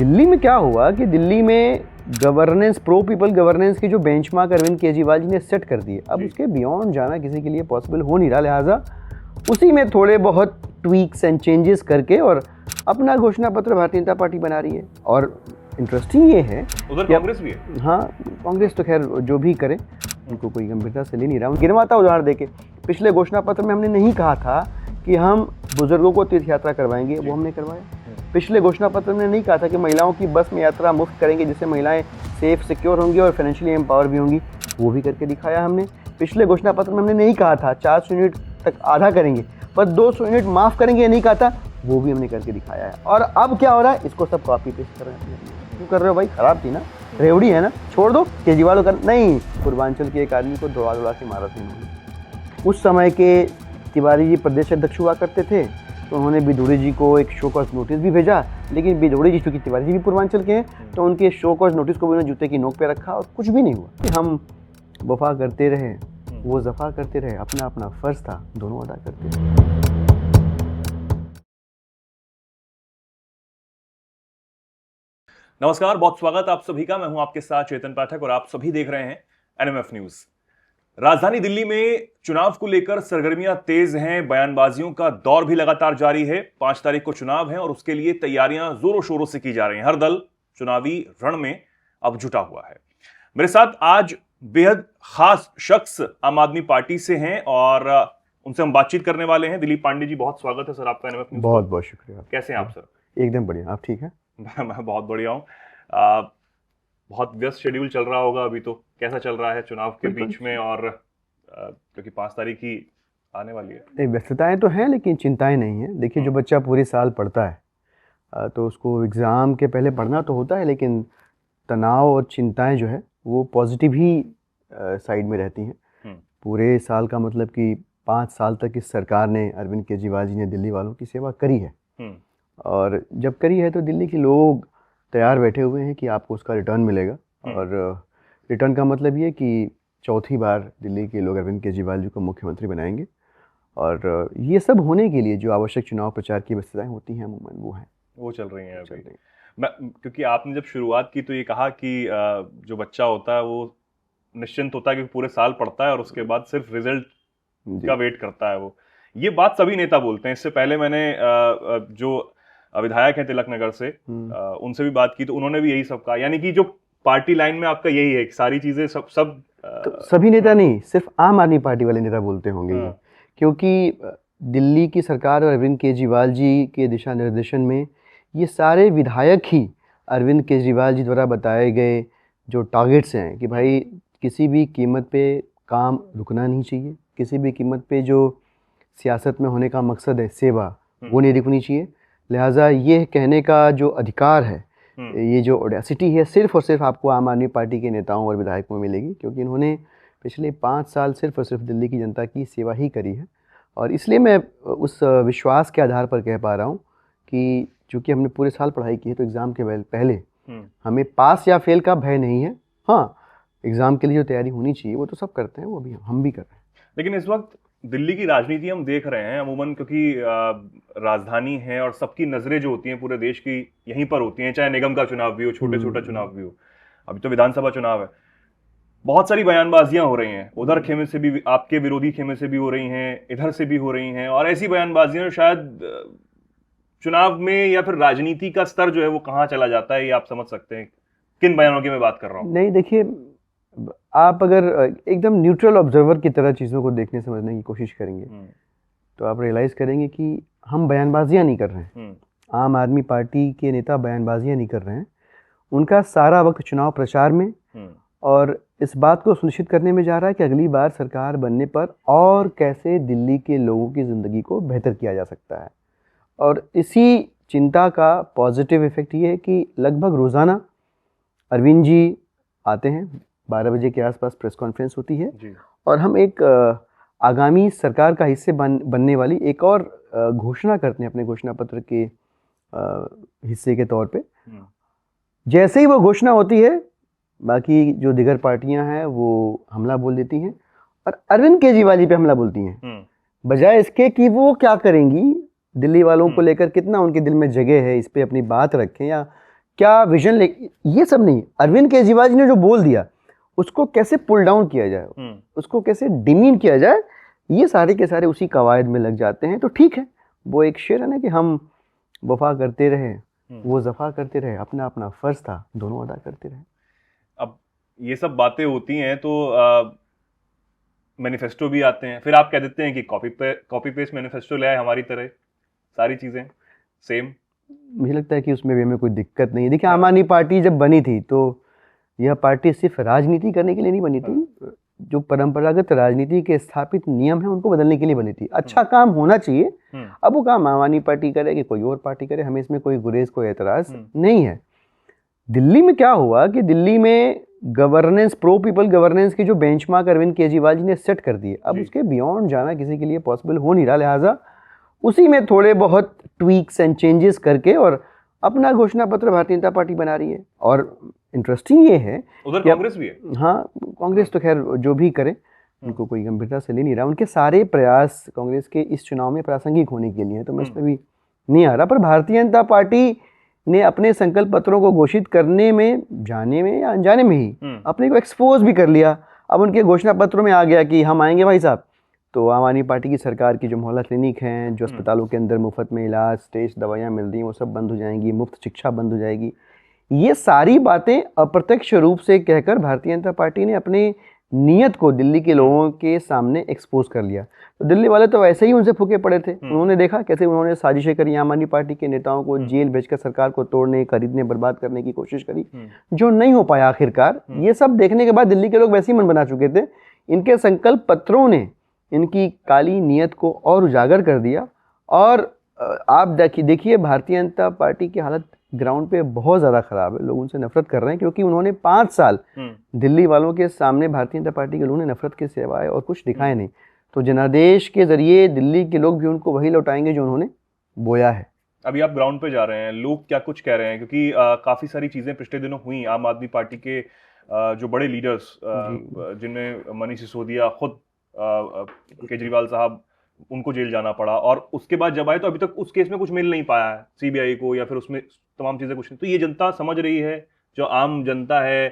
दिल्ली में क्या हुआ कि दिल्ली में गवर्नेंस, प्रो पीपल गवर्नेंस की जो बेंचमार्क अरविंद केजरीवाल जी ने सेट कर दी, अब उसके बियॉन्ड जाना किसी के लिए पॉसिबल हो नहीं रहा। लिहाजा उसी में थोड़े बहुत ट्वीक्स एंड चेंजेस करके और अपना घोषणा पत्र भारतीय जनता पार्टी बना रही है। और इंटरेस्टिंग ये है, उधर कांग्रेस भी है। हाँ, कांग्रेस तो खैर जो भी करे उनको कोई गंभीरता से ले नहीं रहा। गिनवाता उदाहरण देके, पिछले घोषणा पत्र में हमने नहीं कहा था कि हम बुजुर्गों को तीर्थ यात्रा करवाएंगे, वो हमने करवाया। पिछले घोषणा पत्र में नहीं कहा था कि महिलाओं की बस में यात्रा मुफ्त करेंगे, जिससे महिलाएं सेफ सिक्योर होंगी और फाइनेंशियली एम्पावर भी होंगी, वो भी करके दिखाया हमने। पिछले घोषणा पत्र में हमने नहीं कहा था 400 यूनिट तक आधा करेंगे, पर 200 यूनिट माफ़ करेंगे, नहीं कहा था, वो भी हमने करके दिखाया है। और अब क्या हो रहा है, इसको सब कॉपी पेस्ट कर रहे हैं। क्यों कर रहे हो भाई, खराब थी ना, रेवड़ी है ना, छोड़ दो, केजरीवाल को नहीं। पूर्वांचल के एक आदमी को दौड़ा के मारा था इन्होंने। उस समय के तिवारी जी प्रदेश अध्यक्ष हुआ करते थे, तो उन्होंने बिधूड़ी जी को एक शो कॉज नोटिस भी भेजा, लेकिन बिधूड़ी जी चूँकि तिवारी जी भी पूर्वांचल के हैं, तो उनके शो कॉज नोटिस को भी उन्होंने जूते की नोक पे रखा और कुछ भी नहीं हुआ। कि हम वफा करते रहे, वो जफा करते रहे, अपना अपना फर्ज था, दोनों अदा करते रहे। नमस्कार, बहुत स्वागत आप सभी का। मैं हूं आपके साथ चेतन पाठक और आप सभी देख रहे हैं एनएमएफ न्यूज। राजधानी दिल्ली में चुनाव को लेकर सरगर्मियां तेज हैं, बयानबाजियों का दौर भी लगातार जारी है। 5 तारीख को चुनाव है और उसके लिए तैयारियां जोरों शोरों से की जा रही हैं। हर दल चुनावी रण में अब जुटा हुआ है। मेरे साथ आज बेहद खास शख्स आम आदमी पार्टी से हैं और उनसे हम बातचीत करने वाले हैं। दिलीप पांडे जी, बहुत स्वागत है सर आपका एनएमएफ न्यूज। बहुत बहुत शुक्रिया। कैसे हैं आप सर? एकदम बढ़िया, आप ठीक हैं? मैं बहुत बढ़िया हूँ। बहुत व्यस्त शेड्यूल चल रहा होगा अभी, तो कैसा चल रहा है चुनाव के बीच में, और क्योंकि 5 तारीख ही आने वाली है। नहीं, व्यस्तताएं तो हैं लेकिन चिंताएं नहीं हैं। देखिए, जो बच्चा पूरे साल पढ़ता है तो उसको एग्ज़ाम के पहले पढ़ना तो होता है, लेकिन तनाव और चिंताएं जो है वो पॉजिटिव ही साइड में रहती हैं। पूरे साल का मतलब कि 5 साल तक इस सरकार ने, अरविंद केजरीवाल जी ने दिल्ली वालों की सेवा करी है, और जब करी है तो दिल्ली के लोग तैयार बैठे हुए हैं कि आपको उसका रिटर्न मिलेगा। और रिटर्न का मतलब ये कि चौथी बार दिल्ली के लोग अरविंद केजरीवाल जी को मुख्यमंत्री बनाएंगे। और ये सब होने के लिए जो आवश्यक चुनाव प्रचार की व्यवस्थाएं होती हैं अमूमन वो चल रही हैं अभी। क्योंकि आपने जब शुरुआत की तो ये कहा कि जो बच्चा होता है वो निश्चिंत होता है कि पूरे साल पढ़ता है और उसके बाद सिर्फ रिजल्ट का वेट करता है। वो ये बात सभी नेता बोलते हैं। इससे पहले मैंने जो विधायक हैं तिलक नगर से, उनसे भी बात की तो उन्होंने भी यही सब कहा। यानी कि जो पार्टी लाइन में आपका यही है कि सारी चीजें सब तो सभी नेता नहीं, सिर्फ आम आदमी पार्टी वाले नेता बोलते होंगे ये। क्योंकि दिल्ली की सरकार और अरविंद केजरीवाल जी के दिशा निर्देशन में ये सारे विधायक ही अरविंद केजरीवाल जी द्वारा बताए गए जो टारगेट्स हैं कि भाई किसी भी कीमत पे काम रुकना नहीं चाहिए, किसी भी कीमत पे जो सियासत में होने का मकसद है सेवा, वो नहीं रुकनी चाहिए। लिहाजा ये कहने का जो अधिकार है, ये जो ऑडेसिटी है, सिर्फ और सिर्फ आपको आम आदमी पार्टी के नेताओं और विधायकों में मिलेगी, क्योंकि इन्होंने पिछले 5 साल सिर्फ और सिर्फ दिल्ली की जनता की सेवा ही करी है। और इसलिए मैं उस विश्वास के आधार पर कह पा रहा हूँ कि चूँकि हमने पूरे साल पढ़ाई की है तो एग्ज़ाम के पहले हमें पास या फेल का भय नहीं है। हाँ, एग्ज़ाम के लिए जो तैयारी होनी चाहिए वो तो सब करते हैं, वो भी हम भी कर रहे हैं। लेकिन इस वक्त दिल्ली की राजनीति हम देख रहे हैं अमूमन, क्योंकि राजधानी है और सबकी नजरें जो होती हैं पूरे देश की यहीं पर होती हैं, चाहे निगम का चुनाव भी हो, छोटा चुनाव भी हो। अभी तो विधानसभा चुनाव है, बहुत सारी बयानबाजियां हो रही हैं। उधर खेमे से भी, आपके विरोधी खेमे से भी हो रही हैं, इधर से भी हो रही हैं, और ऐसी बयानबाजियां शायद चुनाव में या फिर राजनीति का स्तर जो है वो कहाँ चला जाता है, ये आप समझ सकते हैं किन बयानों की मैं बात कर रहा हूँ। नहीं, देखिए, आप अगर एकदम न्यूट्रल ऑब्जर्वर की तरह चीज़ों को देखने समझने की कोशिश करेंगे तो आप रियलाइज़ करेंगे कि हम बयानबाजियां नहीं कर रहे हैं। आम आदमी पार्टी के नेता बयानबाजियां नहीं कर रहे हैं। उनका सारा वक्त चुनाव प्रचार में और इस बात को सुनिश्चित करने में जा रहा है कि अगली बार सरकार बनने पर और कैसे दिल्ली के लोगों की ज़िंदगी को बेहतर किया जा सकता है। और इसी चिंता का पॉजिटिव इफ़ेक्ट ये है कि लगभग रोज़ाना अरविंद जी आते हैं, 12 बजे के आसपास प्रेस कॉन्फ्रेंस होती है जी। और हम एक आगामी सरकार का हिस्से बनने वाली एक और घोषणा करते हैं अपने घोषणा पत्र के हिस्से के तौर पे। जैसे ही वो घोषणा होती है, बाकी जो दिगर पार्टियां हैं वो हमला बोल देती हैं और अरविंद केजरीवाल जी पे हमला बोलती हैं, बजाय इसके कि वो क्या करेंगी, दिल्ली वालों को लेकर कितना उनके दिल में जगह है, इस पे अपनी बात रखें या क्या विजन ले, ये सब नहीं। अरविंद केजरीवाल जी ने जो बोल दिया उसको कैसे पुल डाउन किया जाए, उसको कैसे डिमीन किया जाए, ये सारे के सारे उसी कवायद में लग जाते हैं। तो ठीक है, वो एक शेर है ना कि हम वफा करते रहे, वो जफा करते रहे, अपना अपना फर्ज था, दोनों अदा करते रहे। अब ये सब बातें होती हैं तो मैनिफेस्टो भी आते हैं, फिर आप कह देते हैं कि कॉपी पेस्ट मैनिफेस्टो ले आए हमारी तरह, सारी चीजें सेम। मुझे लगता है कि उसमें भी हमें कोई दिक्कत नहीं है। देखिए, आम आदमी पार्टी जब बनी थी तो यह पार्टी सिर्फ राजनीति करने के लिए नहीं बनी थी, जो परंपरागत राजनीति के स्थापित नियम हैं उनको बदलने के लिए बनी थी। अच्छा काम होना चाहिए, अब वो काम आम आदमी पार्टी करे कि कोई और पार्टी करे, हमें इसमें कोई गुरेज, कोई एतराज नहीं है। दिल्ली में क्या हुआ कि दिल्ली में गवर्नेंस, प्रो पीपल गवर्नेंस की जो बेंचमार्क अरविंद केजरीवाल जी ने सेट कर दी, अब उसके बियॉन्ड जाना किसी के लिए पॉसिबल हो नहीं रहा। लिहाजा उसी में थोड़े बहुत ट्वीक्स एंड चेंजेस करके और अपना घोषणा पत्र भारतीय जनता पार्टी बना रही है। और इंटरेस्टिंग ये है, उधर कांग्रेस भी है। हाँ, कांग्रेस तो खैर जो भी करे उनको कोई गंभीरता से ले नहीं रहा। उनके सारे प्रयास कांग्रेस के इस चुनाव में प्रासंगिक होने के लिए, तो मैं इसमें भी नहीं आ रहा। पर भारतीय जनता पार्टी ने अपने संकल्प पत्रों को घोषित करने में, जाने में या अनजाने में ही अपने को एक्सपोज भी कर लिया। अब उनके घोषणा पत्रों में आ गया कि हम आएंगे भाई साहब, तो आम आदमी पार्टी की सरकार की जो मोहल्ला क्लिनिक हैं, जो अस्पतालों के अंदर मुफ्त में इलाज, टेस्ट, दवाइयाँ मिल रही हैं, वो सब बंद हो जाएंगी, मुफ्त शिक्षा बंद हो जाएगी। ये सारी बातें अप्रत्यक्ष रूप से कहकर भारतीय जनता पार्टी ने अपने नीयत को दिल्ली के लोगों के सामने एक्सपोज कर लिया। तो दिल्ली वाले तो वैसे ही उनसे फूके पड़े थे। उन्होंने देखा कैसे उन्होंने साजिशें करी, आम आदमी पार्टी के नेताओं को जेल भेजकर सरकार को तोड़ने, खरीदने, बर्बाद करने की कोशिश करी, जो नहीं हो पाया आखिरकार। ये सब देखने के बाद दिल्ली के लोग वैसे ही मन बना चुके थे। इनके संकल्प पत्रों ने इनकी काली नीयत को और उजागर कर दिया। और आप देखिए भारतीय जनता पार्टी की हालत ग्राउंड पे बहुत ज़्यादा ख़राब है। लोग उनसे नफरत कर रहे हैं क्योंकि उन्होंने 5 साल दिल्ली वालों के सामने भारतीय जनता पार्टी के लोगों ने नफरत के सिवाय और कुछ दिखाए नहीं। तो जनादेश के जरिए दिल्ली के लोग भी उनको वही लौटाएंगे जो उन्होंने बोया है। अभी आप ग्राउंड पे जा रहे हैं, लोग क्या कुछ कह रहे हैं, क्योंकि काफ़ी सारी चीज़ें पिछले दिनों हुई। आम आदमी पार्टी के जो बड़े लीडर्स, जिनमें मनीष सिसोदिया, खुद केजरीवाल साहब, उनको जेल जाना पड़ा, और उसके बाद जब आए तो अभी तक उस केस में कुछ मिल नहीं पाया है सीबीआई को, या फिर उसमें तमाम चीजें कुछ नहीं। तो ये जनता समझ रही है, जो आम जनता है,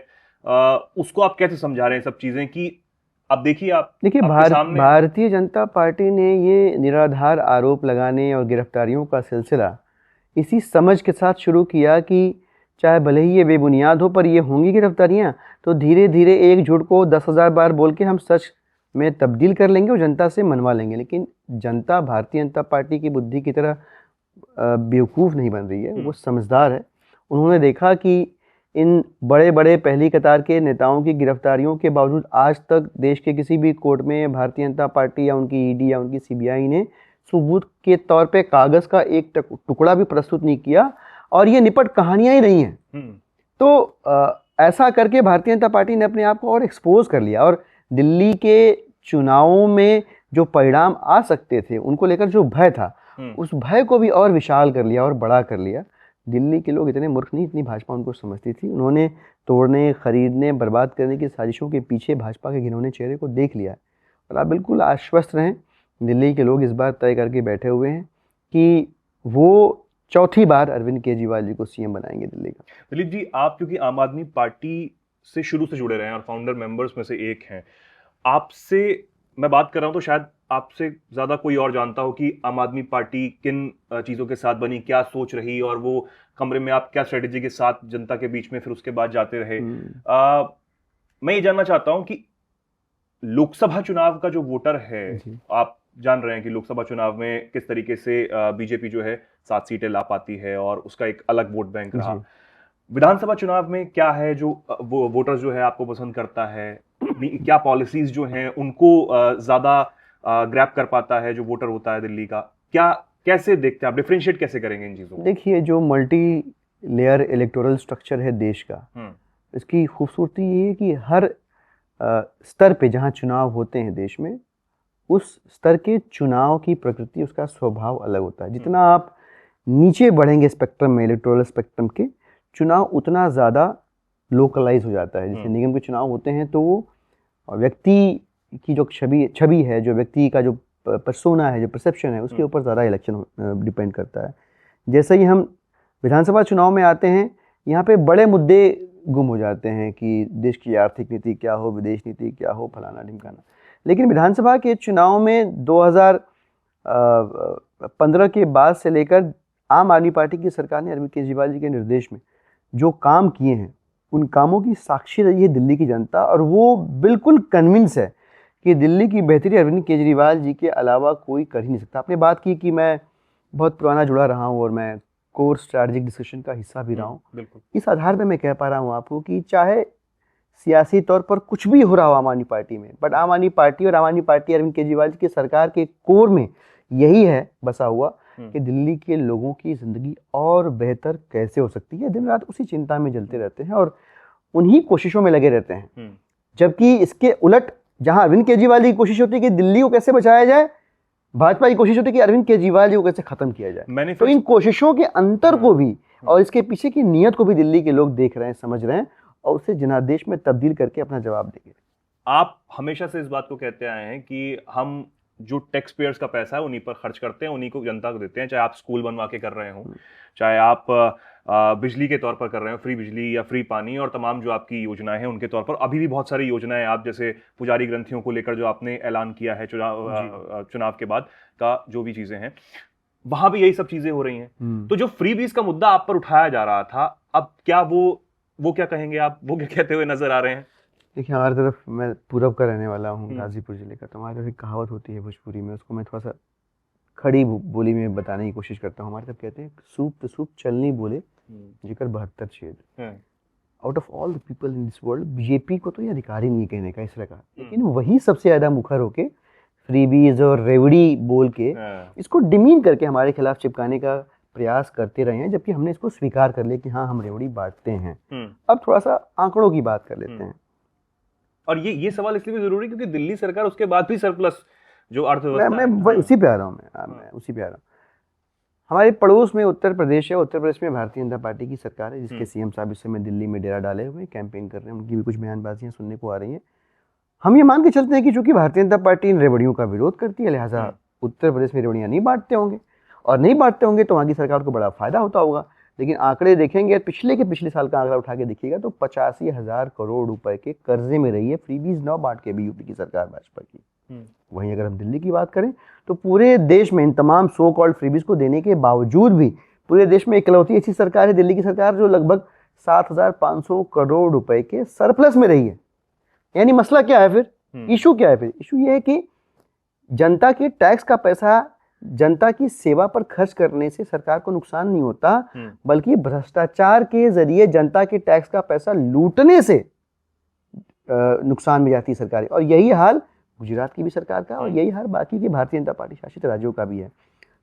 उसको आप कैसे समझा रहे हैं सब चीजें कि अब देखिए भारतीय जनता पार्टी ने ये निराधार आरोप लगाने और गिरफ्तारियों का सिलसिला इसी समझ के साथ शुरू किया कि चाहे भले ही ये बेबुनियाद हो, पर ये होंगी गिरफ्तारियां, तो धीरे धीरे एक झूठ को 10,000 बार बोल के हम सच में तब्दील कर लेंगे और जनता से मनवा लेंगे। लेकिन जनता भारतीय जनता पार्टी की बुद्धि की तरह बेवकूफ़ नहीं बन रही है, वो समझदार है। उन्होंने देखा कि इन बड़े बड़े पहली कतार के नेताओं की गिरफ्तारियों के बावजूद आज तक देश के किसी भी कोर्ट में भारतीय जनता पार्टी या उनकी ईडी या उनकी सीबीआई ने सबूत के तौर पे कागज़ का एक टुकड़ा भी प्रस्तुत नहीं किया, और ये निपट कहानियाँ ही रही हैं। तो ऐसा करके भारतीय जनता पार्टी ने अपने आप को और एक्सपोज कर लिया, और दिल्ली के चुनावों में जो परिणाम आ सकते थे उनको लेकर जो भय था, उस भय को भी और विशाल कर लिया और बड़ा कर लिया। दिल्ली के लोग इतने मूर्ख नहीं, इतनी भाजपा उनको समझती थी। उन्होंने तोड़ने, खरीदने, बर्बाद करने की साजिशों के पीछे भाजपा के घिनौने चेहरे को देख लिया है। और आप बिल्कुल आश्वस्त रहें, दिल्ली के लोग इस बार तय करके बैठे हुए हैं कि वो चौथी बार अरविंद केजरीवाल जी को सीएम बनाएंगे दिल्ली का। दिलीप जी, आप क्योंकि आम आदमी पार्टी से शुरू से जुड़े रहे हैं और फाउंडर मेंबर्स में से एक हैं, आपसे मैं बात कर रहा हूं तो शायद आपसे ज्यादा कोई और जानता हो कि आम आदमी पार्टी किन चीजों के साथ बनी, क्या सोच रही, और वो कमरे में आप क्या स्ट्रेटेजी के साथ जनता के बीच में फिर उसके बाद जाते रहे। मैं ये जानना चाहता हूं कि लोकसभा चुनाव का जो वोटर है, आप जान रहे हैं कि लोकसभा चुनाव में किस तरीके से बीजेपी जो है 7 सीटें ला पाती है और उसका एक अलग वोट बैंक रहा। विधानसभा चुनाव में क्या है जो वो वोटर जो है आपको पसंद करता है, क्या पॉलिसीज जो हैं उनको ज्यादा ग्रैब कर पाता है जो वोटर होता है दिल्ली का, क्या कैसे देखते हैं आप, डिफरेंशिएट कैसे करेंगे इन चीजों को? देखिए, जो मल्टी लेयर इलेक्टोरल स्ट्रक्चर है देश का, इसकी खूबसूरती ये है कि हर स्तर पे जहाँ चुनाव होते हैं देश में, उस स्तर के चुनाव की प्रकृति, उसका स्वभाव अलग होता है। जितना आप नीचे बढ़ेंगे स्पेक्ट्रम में, इलेक्टोरल स्पेक्ट्रम के, चुनाव उतना ज़्यादा लोकलाइज हो जाता है। जैसे निगम के चुनाव होते हैं तो वो व्यक्ति की जो छवि है, जो व्यक्ति का जो पर्सोना है, जो परसेप्शन है, उसके ऊपर ज़्यादा इलेक्शन डिपेंड करता है। जैसे ही हम विधानसभा चुनाव में आते हैं, यहाँ पे बड़े मुद्दे गुम हो जाते हैं कि देश की आर्थिक नीति क्या हो, विदेश नीति क्या हो, फलाना ढिमकाना। लेकिन विधानसभा के चुनाव में 2015 के बाद से लेकर आम आदमी पार्टी की सरकार ने अरविंद केजरीवाल जी के निर्देश में जो काम किए हैं, उन कामों की साक्षी रही है दिल्ली की जनता, और वो बिल्कुल कन्विंस है कि दिल्ली की बेहतरी अरविंद केजरीवाल जी के अलावा कोई कर ही नहीं सकता। आपने बात की कि मैं बहुत पुराना जुड़ा रहा हूँ और मैं कोर स्ट्रैटेजिक डिस्कशन का हिस्सा भी रहा हूँ। बिल्कुल। इस आधार पर मैं कह पा रहा हूँ आपको कि चाहे सियासी तौर पर कुछ भी हो रहा हो आम आदमी पार्टी में, बट आम आदमी पार्टी और आम आदमी पार्टी अरविंद केजरीवाल जी की सरकार के कोर में यही है बसा हुआ कि दिल्ली के लोगों की ज़िंदगी और बेहतर कैसे हो सकती है। दिन रात उसी चिंता में जलते रहते हैं और उन्हीं कोशिशों में लगे रहते हैं। जबकि इसके उलट जहां अरविंद केजरीवाल जी की कोशिश होती है कि दिल्ली को कैसे बचाया जाए, भाजपा की कोशिश होती है कि अरविंद केजरीवाल जी को कैसे खत्म किया जाए। तो इन कोशिशों के अंतर को भी और इसके पीछे की नीयत को भी दिल्ली के लोग देख रहे हैं, समझ रहे हैं और उसे जनादेश में तब्दील करके अपना जवाब देंगे। आप हमेशा से इस बात को कहते आए हैं कि हम जो टैक्स पेयर्स का पैसा है उन्हीं पर खर्च करते हैं, उन्हीं को जनता को देते हैं। चाहे आप स्कूल बनवा के कर रहे हो, चाहे आप बिजली के तौर पर कर रहे हो, फ्री बिजली या फ्री पानी, और तमाम जो आपकी योजनाएं हैं उनके तौर पर अभी भी बहुत सारी योजनाएं आप जैसे पुजारी ग्रंथियों को लेकर जो आपने ऐलान किया है चुनाव के बाद का, जो भी चीजें हैं वहां भी यही सब चीजें हो रही हैं। तो जो फ्री बीज का मुद्दा आप पर उठाया जा रहा था, अब क्या वो क्या कहेंगे आप, वो क्या कहते हुए नजर आ रहे हैं? देखिए, हमारी तरफ, मैं पूरब का रहने वाला हूँ, गाजीपुर जिले का, तो हमारी तरफ एक कहावत होती है भोजपुरी में, उसको मैं थोड़ा सा खड़ी बोली में बताने की कोशिश करता हूँ। हमारे तरफ कहते हैं सूप तो सूप चलनी बोले जिकर 72 छेद। Out of all the people in this world, BJP को तो ये अधिकार ही नहीं कहने का इस तरह का, लेकिन वही सबसे ज्यादा मुखर होके फ्रीबीज और रेवड़ी बोल के इसको डिमीन करके हमारे खिलाफ चिपकाने का प्रयास करते रहे हैं, जबकि हमने इसको स्वीकार कर लिया कि हाँ, हम रेवड़ी बांटते हैं। अब थोड़ा सा आंकड़ों की बात कर लेते हैं। और ये सवाल इसलिए भी जरूरी क्योंकि दिल्ली सरकार उसके बाद भी सरप्लस जो अर्थव्यवस्था, मैं उसी पे आ रहा हूँ, मैं उसी पे आ रहा हूँ। हमारे पड़ोस में उत्तर प्रदेश है। उत्तर प्रदेश में भारतीय जनता पार्टी की सरकार है, जिसके सीएम साहब इस समय दिल्ली में डेरा डाले हुए कैंपेन कर रहे हैं। उनकी भी कुछ बयानबाजियां सुनने को आ रही हैं। हम ये मान के चलते हैं कि चूंकि भारतीय जनता पार्टी इन रेवड़ियों का विरोध करती है, लिहाजा उत्तर प्रदेश में रेवड़ियाँ नहीं बांटते होंगे, और नहीं बांटते होंगे तो वहाँ की सरकार को बड़ा फायदा होता होगा। लेकिन आंकड़े देखेंगे, पिछले साल का आंकड़ा उठा के देखिएगा तो 85,000 करोड़ रुपए के कर्जे में रही है फ्रीबीज न बांट के भी यूपी की सरकार, भाजपा की। वहीं अगर हम दिल्ली की बात करें तो पूरे देश में इन तमाम सो कॉल्ड फ्रीबीज को देने के बावजूद भी पूरे देश में इकलौती ऐसी सरकार है, दिल्ली की सरकार, जो लगभग 7,500 करोड़ रुपए के सरप्लस में रही है। यानी मसला क्या है फिर, इशू क्या है फिर? इशू ये है कि जनता के टैक्स का पैसा जनता की सेवा पर खर्च करने से सरकार को नुकसान नहीं होता, बल्कि भ्रष्टाचार के जरिए जनता के टैक्स का पैसा लूटने से नुकसान में जाती है सरकार। और यही हाल गुजरात की भी सरकार का, और यही हाल बाकी की भारतीय जनता पार्टी शासित राज्यों का भी है।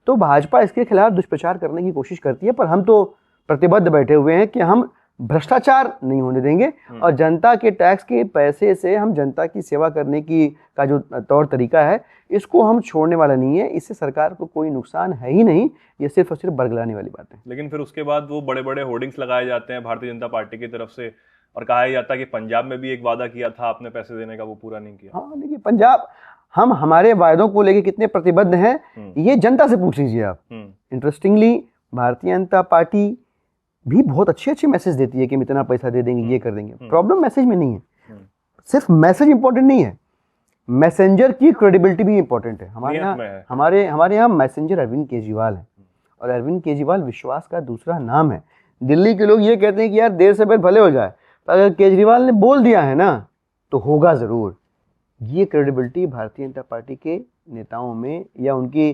तो भाजपा इसके खिलाफ दुष्प्रचार करने की कोशिश करती है, पर हम तो प्रतिबद्ध बैठे हुए हैं कि हम भ्रष्टाचार नहीं होने देंगे, और जनता के टैक्स के पैसे से हम जनता की सेवा करने का जो तौर तरीका है, इसको हम छोड़ने वाला नहीं है। इससे सरकार को कोई नुकसान है ही नहीं, ये सिर्फ और सिर्फ बरगलाने वाली बात है। लेकिन फिर उसके बाद वो बड़े बड़े होर्डिंग्स लगाए जाते हैं भारतीय जनता पार्टी की तरफ से, और कहा जाता है कि पंजाब में भी एक वादा किया था आपने पैसे देने का, वो पूरा नहीं किया। हाँ, देखिए, पंजाब, हम हमारे वायदों को लेकर कितने प्रतिबद्ध हैं ये जनता से पूछ लीजिए आप। इंटरेस्टिंगली भारतीय जनता पार्टी भी बहुत अच्छे मैसेज देती है कि हम इतना पैसा दे देंगे, ये कर देंगे। प्रॉब्लम मैसेज में नहीं है, सिर्फ मैसेज इंपॉर्टेंट नहीं है, मैसेंजर की क्रेडिबिलिटी भी इंपॉर्टेंट है। हमारे यहाँ मैसेंजर अरविंद केजरीवाल है, और अरविंद केजरीवाल विश्वास का दूसरा नाम है। दिल्ली के लोग ये कहते हैं कि यार देर से पहले भले हो जाए, पर अगर केजरीवाल ने बोल दिया है ना तो होगा जरूर। ये क्रेडिबिलिटी भारतीय जनता पार्टी के नेताओं में या उनकी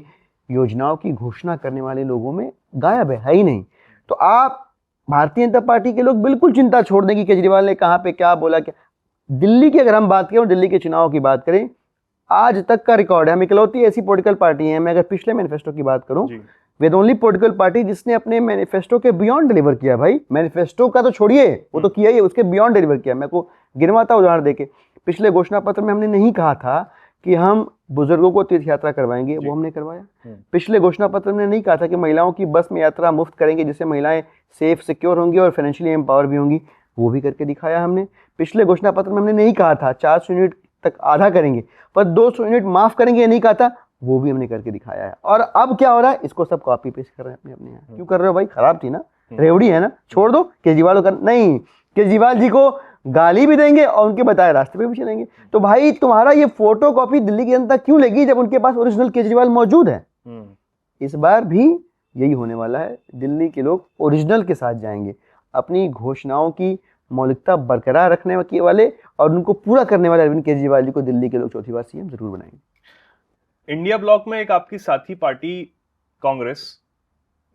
योजनाओं की घोषणा करने वाले लोगों में गायब है ही नहीं। तो आप भारतीय जनता पार्टी के लोग बिल्कुल चिंता छोड़ दें कि केजरीवाल ने कहाँ पे क्या बोला, क्या। दिल्ली की अगर हम बात करें और दिल्ली के चुनाव की बात करें, आज तक का रिकॉर्ड है, हम इकलौती ऐसी पॉलिटिकल पार्टी है, मैं अगर पिछले मैनिफेस्टो की बात करूं, way the only political party जिसने अपने मैनिफेस्टो के बियॉन्ड डिलीवर किया। भाई, मैनिफेस्टो का तो छोड़िए, वो तो किया ही, उसके बियॉन्ड डिलीवर किया। मैं को गिनवाता उदाहरण देके, पिछले घोषणा पत्र में हमने नहीं कहा था कि हम बुजुर्गों को तीर्थ यात्रा करवाएंगे, वो हमने करवाया। पिछले घोषणा पत्र में नहीं कहा था कि महिलाओं की बस में यात्रा मुफ्त करेंगे, जिससे महिलाएं सेफ, सिक्योर होंगी और फाइनेंशियली एम्पावर भी होंगी, वो भी करके दिखाया हमने। पिछले घोषणा पत्र में हमने नहीं कहा था 400 यूनिट तक आधा करेंगे, पर 200 यूनिट माफ करेंगे, ये नहीं कहा था, वो भी हमने करके दिखाया है। और अब क्या हो रहा है, इसको सब कॉपी पेस्ट कर रहे हैं अपने यहाँ। क्यों कर रहे हो भाई, खराब थी ना, रेवड़ी है ना, छोड़ दो, केजरीवाल का नहीं, केजरीवाल जी को गाली भी देंगे और उनके बताए रास्ते पे भी चलेंगे। तो भाई तुम्हारा ये फोटो कॉपी दिल्ली की जनता क्यों लेगी जब उनके पास ओरिजिनल केजरीवाल मौजूद है। इस बार भी यही होने वाला है, दिल्ली के लोग ओरिजिनल के साथ जाएंगे, अपनी घोषणाओं की मौलिकता बरकरार रखने के वाले और उनको पूरा करने वाले अरविंद केजरीवाल जी को दिल्ली के लोग चौथी बार सीएम जरूर बनाएंगे। इंडिया ब्लॉक में एक आपकी साथी पार्टी कांग्रेस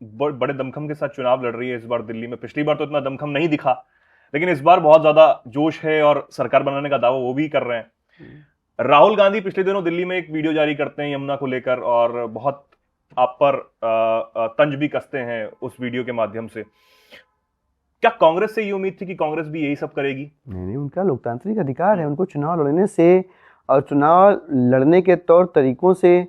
बड़े दमखम के साथ चुनाव लड़ रही है इस बार दिल्ली में। पिछली बार तो इतना दमखम नहीं दिखा, लेकिन इस बार बहुत ज्यादा जोश है और सरकार बनाने का दावा वो भी कर रहे हैं। राहुल गांधी पिछले दिनों दिल्ली में एक वीडियो जारी करते हैं यमुना को लेकर और बहुत आप पर तंज भी कसते हैं उस वीडियो के माध्यम से। क्या कांग्रेस से ये उम्मीद थी कि कांग्रेस भी यही सब करेगी? नहीं, उनका लोकतांत्रिक अधिकार है, उनको चुनाव लड़ने से और चुनाव लड़ने के तौर तरीकों से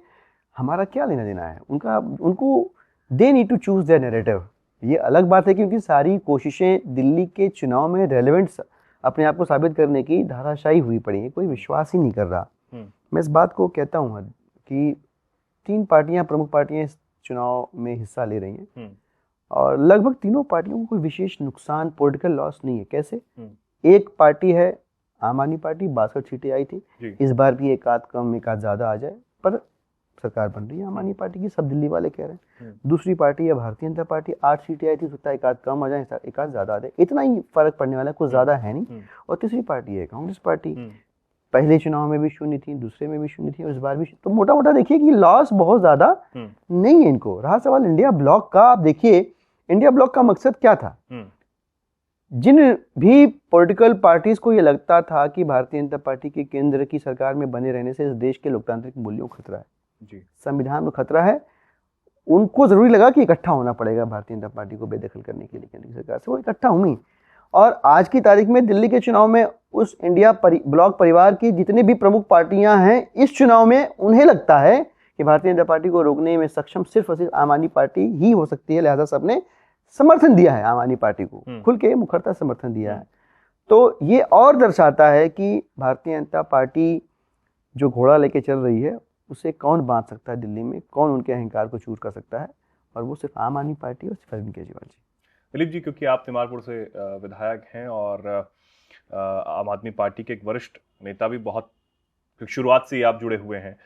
हमारा क्या लेना देना है। उनको they need to choose their narrative. ये अलग बात है कि उनकी सारी कोशिशें दिल्ली के चुनाव में रेलेवेंट अपने आप को साबित करने की धाराशायी हुई पड़ी है, कोई विश्वास ही नहीं कर रहा। मैं इस बात को कहता हूँ कि 3 पार्टियां, प्रमुख पार्टियां इस चुनाव में हिस्सा ले रही हैं और लगभग तीनों पार्टियों को कोई विशेष नुकसान, पॉलिटिकल लॉस नहीं है। कैसे? एक पार्टी है आम आदमी पार्टी, 62 सीटें आई थी, इस बार भी एक आध कम एक आध ज्यादा आ जाए पर सरकार बन रही है आम आदमी पार्टी की, सब दिल्ली वाले कह रहे हैं। दूसरी पार्टी है भारतीय जनता पार्टी, 8 सीटें आई थी, सकता है एक आध कम आ जाए एक आध ज्यादा आ जाए, इतना ही फर्क पड़ने वाला, कुछ ज्यादा है नहीं। और तीसरी पार्टी है कांग्रेस पार्टी, पहले चुनाव में भी शून्य थी, दूसरे में भी शून्य थी और इस बार भी। तो मोटा मोटा देखिए कि लॉस बहुत ज्यादा नहीं है इनको। रहा सवाल इंडिया ब्लॉक का, आप देखिए इंडिया ब्लॉक का मकसद क्या था। जिन भी पॉलिटिकल पार्टीज को ये लगता था कि भारतीय जनता पार्टी के केंद्र की सरकार में बने रहने से इस देश के लोकतांत्रिक मूल्यों को खतरा है, संविधान को खतरा है, उनको जरूरी लगा कि इकट्ठा होना पड़ेगा भारतीय जनता पार्टी को बेदखल करने के लिए केंद्र की सरकार से। वो इकट्ठा हुई और आज की तारीख में दिल्ली के चुनाव में उस इंडिया ब्लॉक परिवार की जितनी भी प्रमुख पार्टियां हैं, इस चुनाव में उन्हें लगता है कि भारतीय जनता पार्टी को रोकने में सक्षम सिर्फ और सिर्फ आम आदमी पार्टी ही हो सकती है। लिहाजा सबने समर्थन दिया है आम आदमी पार्टी को, खुल के मुखरता समर्थन दिया है। तो ये और दर्शाता है कि भारतीय जनता पार्टी जो घोड़ा लेके चल रही है उसे कौन बांध सकता है दिल्ली में, कौन उनके अहंकार को चूर कर सकता है, और वो सिर्फ आम आदमी पार्टी और सिर्फ अरविंद केजरीवाल जी। दिलीप जी, क्योंकि आप तिमारपुर से विधायक हैं और आम आदमी पार्टी के एक वरिष्ठ नेता भी, बहुत शुरुआत से ही आप जुड़े हुए हैं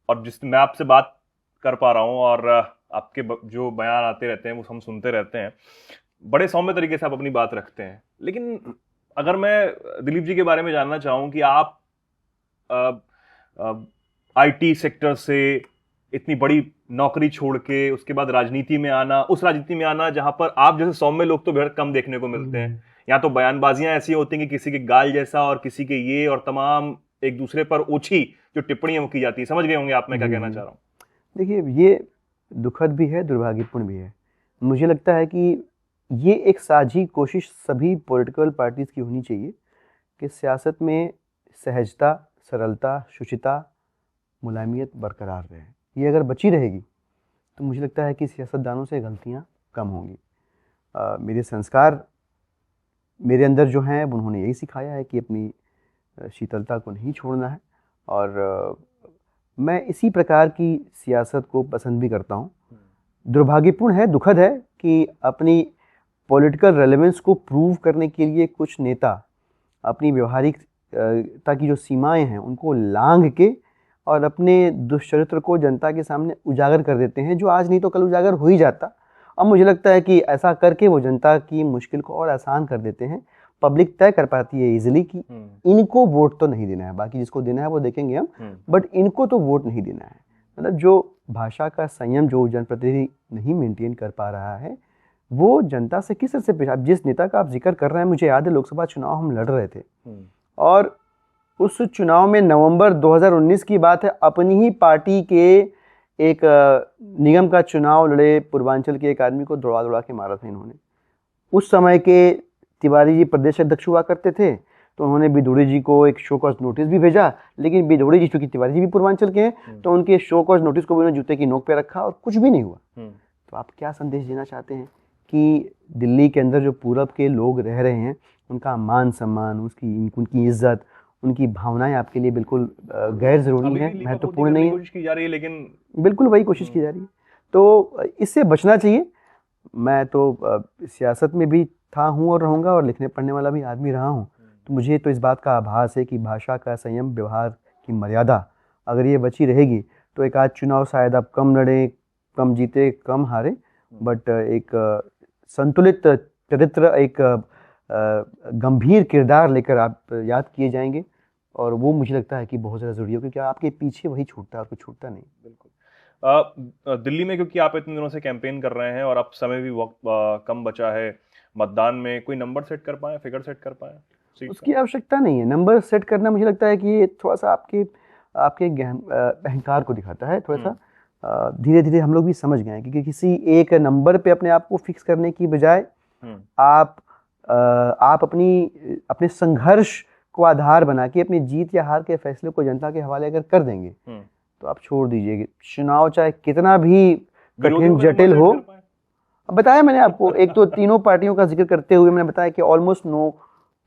और जिस मैं आपसे बात कर पा रहा हूँ और आपके जो बयान आते रहते हैं वो हम सुनते रहते हैं, बड़े सौम्य तरीके से आप अपनी बात रखते हैं। लेकिन अगर मैं दिलीप जी के बारे में जानना चाहूँ कि आप आईटी सेक्टर से इतनी बड़ी नौकरी छोड़ के उसके बाद राजनीति में आना, उस राजनीति में आना जहां पर आप जैसे सौम्य लोग तो बेहद कम देखने को मिलते हैं। यहाँ तो बयानबाजियां ऐसी होती हैं कि किसी के गाल जैसा और किसी के ये और तमाम एक दूसरे पर ओछी जो टिप्पणियां की जाती है। समझ गए होंगे आप मैं क्या कहना चाह रहा हूँ। देखिए, ये दुखद भी है, दुर्भाग्यपूर्ण भी है। मुझे लगता है कि ये एक साझी कोशिश सभी पॉलिटिकल पार्टीज की होनी चाहिए कि सियासत में सहजता, सरलता, शुचिता, मुलायमियत बरकरार रहे। ये अगर बची रहेगी तो मुझे लगता है कि सियासतदानों से गलतियां कम होंगी। मेरे संस्कार मेरे अंदर जो हैं उन्होंने यही सिखाया है कि अपनी शीतलता को नहीं छोड़ना है और मैं इसी प्रकार की सियासत को पसंद भी करता हूँ। दुर्भाग्यपूर्ण है, दुखद है कि अपनी पॉलिटिकल रेलेवेंस को प्रूव करने के लिए कुछ नेता अपनी व्यवहारिकता की जो सीमाएं हैं उनको लांघ के और अपने दुष्चरित्र को जनता के सामने उजागर कर देते हैं, जो आज नहीं तो कल उजागर हो ही जाता। अब मुझे लगता है कि ऐसा करके वो जनता की मुश्किल को और आसान कर देते हैं। पब्लिक तय कर पाती है इजीली कि इनको वोट तो नहीं देना है, बाकी जिसको देना है वो देखेंगे हम, बट इनको तो वोट नहीं देना है। मतलब जो भाषा का संयम जो जनप्रतिनिधि नहीं मेंटेन कर पा रहा है वो जनता से किस तरह से पेश। जिस नेता का आप जिक्र कर रहे हैं, मुझे याद है लोकसभा चुनाव हम लड़ रहे थे और उस चुनाव में नवंबर 2019 की बात है, अपनी ही पार्टी के एक निगम का चुनाव लड़े पूर्वांचल के एक आदमी को दौड़ा दौड़ा के मारा था इन्होंने। उस समय के तिवारी जी प्रदेश अध्यक्ष हुआ करते थे, तो उन्होंने बिधोड़ी जी को एक शो कॉज नोटिस भी भेजा, लेकिन बिधोड़ी जी चूंकि तिवारी जी भी पूर्वांचल के हैं तो उनके शो कॉज नोटिस को भी उन्होंने जूते की नोक पे रखा और कुछ भी नहीं हुआ। तो आप क्या संदेश देना चाहते हैं कि दिल्ली के अंदर जो पूरब के लोग रह रहे हैं उनका मान सम्मान, उनकी इज्जत, उनकी भावनाएं आपके लिए बिल्कुल गैर जरूरी है, महत्वपूर्ण नहीं है? कोशिश की जा रही है, लेकिन बिल्कुल वही कोशिश की जा रही है। तो इससे बचना चाहिए। मैं तो सियासत में भी था, हूँ और रहूँगा, और लिखने पढ़ने वाला भी आदमी रहा हूँ। तो मुझे तो इस बात का आभास है कि भाषा का संयम, व्यवहार की मर्यादा अगर ये बची रहेगी तो एक आध चुनाव शायद आप कम लड़ें, कम जीते, कम हारे, बट एक संतुलित चरित्र, एक गंभीर किरदार लेकर आप याद किए जाएंगे। और वो मुझे लगता है कि बहुत ज़्यादा ज़रूरी है, क्योंकि आपके पीछे वही छूटता है और कुछ छूटता नहीं। बिल्कुल। दिल्ली में क्योंकि आप इतने दिनों से कैंपेन कर रहे हैं और अब समय भी वक्त कम बचा है मतदान में, कोई नंबर सेट कर पाए, फिगर सेट कर पाए? उसकी आवश्यकता नहीं है। नंबर सेट करना मुझे लगता है कि ये थोड़ा सा आपके अहंकार को दिखाता है। थोड़ा सा धीरे धीरे हम लोग भी समझ गए हैं कि किसी एक नंबर पे अपने आप को फिक्स करने की बजाय आप अपने संघर्ष को आधार बना के अपनी जीत या हार के फैसले को जनता के हवाले अगर कर देंगे तो आप छोड़ दीजिए, चुनाव चाहे कितना भी कठिन जटिल हो। अब बताया मैंने आपको, एक तो तीनों पार्टियों का जिक्र करते हुए मैंने बताया कि almost no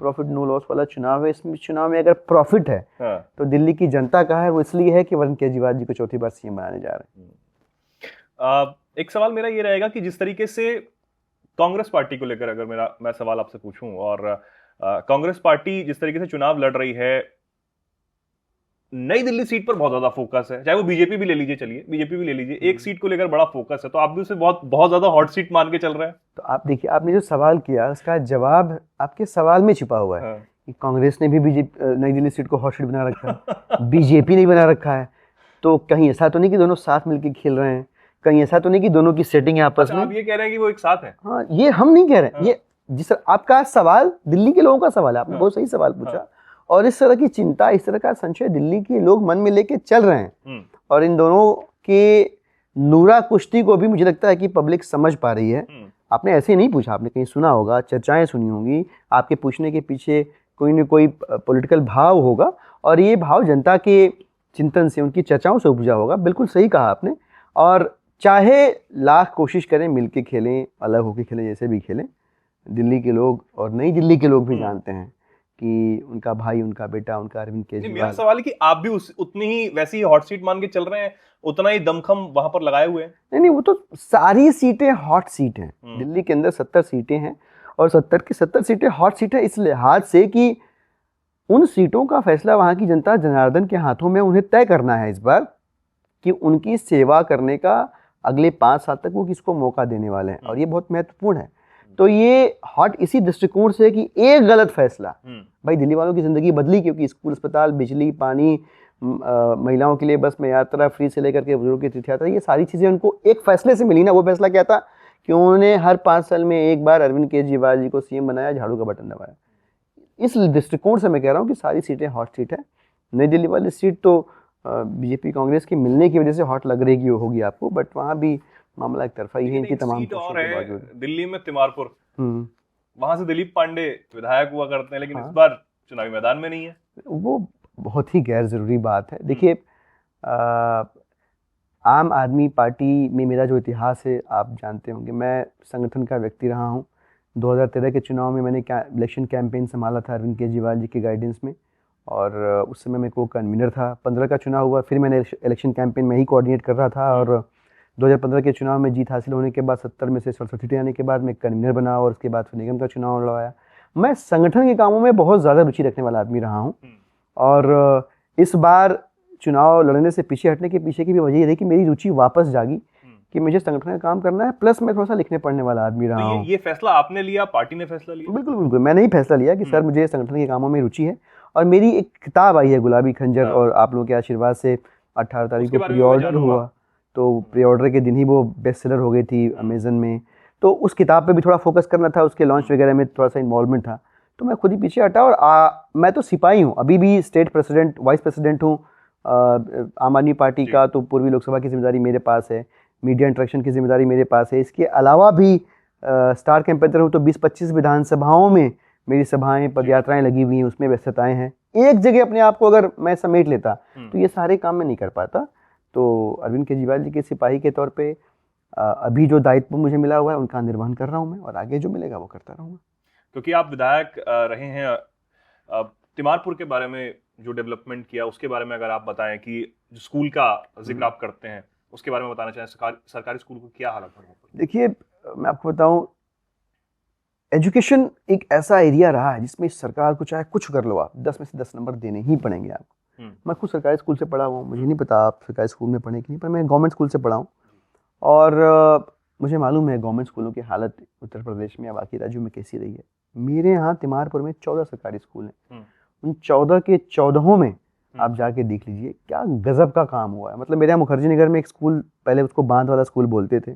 profit no loss वाला चुनाव है। इसमें चुनाव में अगर प्रॉफिट है तो दिल्ली की जनता का है। वो इसलिए है कि वरुण केजरीवाल जी को चौथी बार सीएम बनाने जा रहे हैं। एक सवाल मेरा ये रहेगा कि जिस तरीके से कांग्रेस पार्टी को लेकर अगर मैं सवाल आपसे पूछूं, और कांग्रेस पार्टी जिस तरीके से चुनाव लड़ रही है, नई दिल्ली सीट पर बहुत ज्यादा फोकस है, चाहे वो बीजेपी भी ले लीजिए, चलिए बीजेपी भी ले लीजिए, एक सीट को लेकर बड़ा फोकस है, तो आप भी उसे बहुत ज्यादा हॉट सीट मान के चल रहे हैं। तो आप देखिए, आपने जो सवाल किया उसका जवाब आपके सवाल में छिपा हुआ है। कि कांग्रेस ने भी बीजेपी नई दिल्ली सीट को हॉट सीट बना रखा है, बीजेपी ने बना रखा है, तो कहीं ऐसा तो नहीं कि दोनों साथ मिलकर खेल रहे हैं, कहीं ऐसा तो नहीं कि दोनों की सेटिंग है आपस में। आप ये कह रहे हैं कि वो एक साथ है? हाँ, ये हम नहीं कह रहे हैं। ये जिस आपका सवाल दिल्ली के लोगों का सवाल है, आपने बहुत सही सवाल पूछा। और इस तरह की चिंता, इस तरह का संशय दिल्ली के लोग मन में लेके चल रहे हैं। और इन दोनों के नूरा कुश्ती को भी मुझे लगता है कि पब्लिक समझ पा रही है। आपने ऐसे ही नहीं पूछा, आपने कहीं सुना होगा, चर्चाएं सुनी होंगी, आपके पूछने के पीछे कोई न कोई पॉलिटिकल भाव होगा, और ये भाव जनता के चिंतन से, उनकी चर्चाओं से उपजा होगा। बिल्कुल सही कहा आपने। और चाहे लाख कोशिश करें, मिलके खेलें, अलग होके खेलें, जैसे भी खेलें, दिल्ली के लोग और नई दिल्ली के लोग भी जानते हैं कि उनका भाई, उनका बेटा, उनका अरविंद केजरीवाल। मेरा सवाल है कि आप भी उतनी ही वैसी ही हॉट सीट मान के चल रहे हैं, उतना ही दमखम वहां पर लगाए हुए हैं? नहीं, वो तो सारी सीटें हॉट सीट हैं। दिल्ली के अंदर 70 सीटें हैं और 70 की 70 सीटें हॉट सीट है, इस लिहाज से कि उन सीटों का फैसला वहां की जनता जनार्दन के हाथों में उन्हें तय करना है इस बार, कि उनकी सेवा करने का अगले 5 साल तक वो किसको मौका देने वाले हैं। और ये बहुत महत्वपूर्ण है। तो ये हॉट इसी दृष्टिकोण से कि एक गलत फैसला भाई दिल्ली वालों की जिंदगी बदली, क्योंकि स्कूल, अस्पताल, बिजली, पानी, महिलाओं के लिए बस में यात्रा फ्री से लेकर के बुजुर्गों की तीर्थ यात्रा, ये सारी चीज़ें उनको एक फैसले से मिली ना। वो फैसला क्या था कि उन्होंने हर 5 साल में एक बार अरविंद केजरीवाल जी को सीएम बनाया, झाड़ू का बटन दबाया। इस दृष्टिकोण से मैं कह रहा हूँ कि सारी सीटें हॉट सीट है। नई दिल्ली वाली सीट तो बीजेपी कांग्रेस की मिलने की वजह से हॉट लग रही होगी आपको, बट वहाँ भी मामला एक तरफा ही है इनकी तमाम कोशिशों के बावजूद। दिल्ली में तिमारपुर, वहां से दिलीप पांडे विधायक हुआ करते हैं, लेकिन इस बार चुनावी मैदान में नहीं है। वो बहुत ही गैर जरूरी बात है। देखिए, आम आदमी पार्टी में मेरा जो इतिहास है आप जानते होंगे। मैं संगठन का व्यक्ति रहा हूँ। 2013 के चुनाव में मैंने इलेक्शन कैंपेन संभाला था अरविंद केजरीवाल जी के गाइडेंस में, और उस समय मैं को कन्वीनर था। 15 का चुनाव हुआ, फिर मैंने इलेक्शन कैंपेन में ही कोऑर्डिनेट कर रहा था, और 2015 के चुनाव में जीत हासिल होने के बाद 70 में से 67 सीटें आने के बाद मैं कन्वीनर बना, और उसके बाद फिर निगम का चुनाव लड़वाया। मैं संगठन के कामों में बहुत ज़्यादा रुचि रखने वाला आदमी रहा हूँ, और इस बार चुनाव लड़ने से पीछे हटने के पीछे की भी वजह ये रही कि मेरी रुचि वापस जागी कि मुझे संगठन का काम करना है, प्लस मैं थोड़ा सा लिखने पढ़ने वाला आदमी रहा हूँ। ये फैसला आपने लिया, पार्टी ने फैसला लिया? बिल्कुल बिल्कुल, मैंने ही फैसला लिया कि सर मुझे संगठन के कामों में रुचि है। और मेरी एक किताब आई है गुलाबी खंजर, और आप लोगों के आशीर्वाद से 18 तारीख को प्री ऑर्डर हुआ, तो प्री ऑर्डर के दिन ही वो बेस्ट सेलर हो गई थी अमेजन में। तो उस किताब पे भी थोड़ा फोकस करना था, उसके लॉन्च वगैरह में थोड़ा सा इन्वॉल्वमेंट था, तो मैं खुद ही पीछे हटा। और मैं तो सिपाही हूँ, अभी भी स्टेट प्रेसिडेंट, वाइस प्रेसिडेंट हूँ आम आदमी पार्टी का, तो पूर्वी लोकसभा की जिम्मेदारी मेरे पास है, मीडिया इंटरेक्शन की जिम्मेदारी मेरे पास है। इसके अलावा भी स्टार कैंपेनर हूँ, तो 20-25 विधानसभाओं में मेरी सभाएं, पदयात्राएं लगी हुई हैं, उसमें व्यस्तताएं हैं। एक जगह अपने आप को अगर मैं समेट लेता तो ये सारे काम मैं नहीं कर पाता। तो अरविंद केजरीवाल जी के सिपाही के तौर पे अभी जो दायित्व मुझे मिला हुआ है उनका निर्वहन कर रहा हूँ मैं, और आगे जो मिलेगा वो करता रहूँगा। क्योंकि आप विधायक रहे हैं, तिमारपुर के बारे में जो डेवलपमेंट किया उसके बारे में अगर आप बताएं, कि जो स्कूल का जिक्र आप करते हैं उसके बारे में बताना चाहें, सरकारी स्कूल को क्या हालत है? देखिए, मैं आपको बताऊं, एजुकेशन एक ऐसा एरिया रहा है जिसमें सरकार को चाहे कुछ कर लो आप, 10 में से 10 नंबर देने ही पड़ेंगे आपको। मैं खुद सरकारी स्कूल से पढ़ा हुआ हूँ, मुझे नहीं पता आप सरकारी स्कूल में पढ़े कि नहीं, पर मैं गवर्नमेंट स्कूल से पढ़ा हूँ और मुझे मालूम है गवर्नमेंट स्कूलों की हालत उत्तर प्रदेश में या बाकी राज्यों में कैसी रही है। मेरे यहाँ तिमारपुर में 14 सरकारी स्कूल हैं, उन 14 के 14 में आप जाके देख लीजिए क्या गजब का काम हुआ है। मतलब मेरे यहाँ मुखर्जी नगर में एक स्कूल, पहले उसको बांध वाला स्कूल बोलते थे,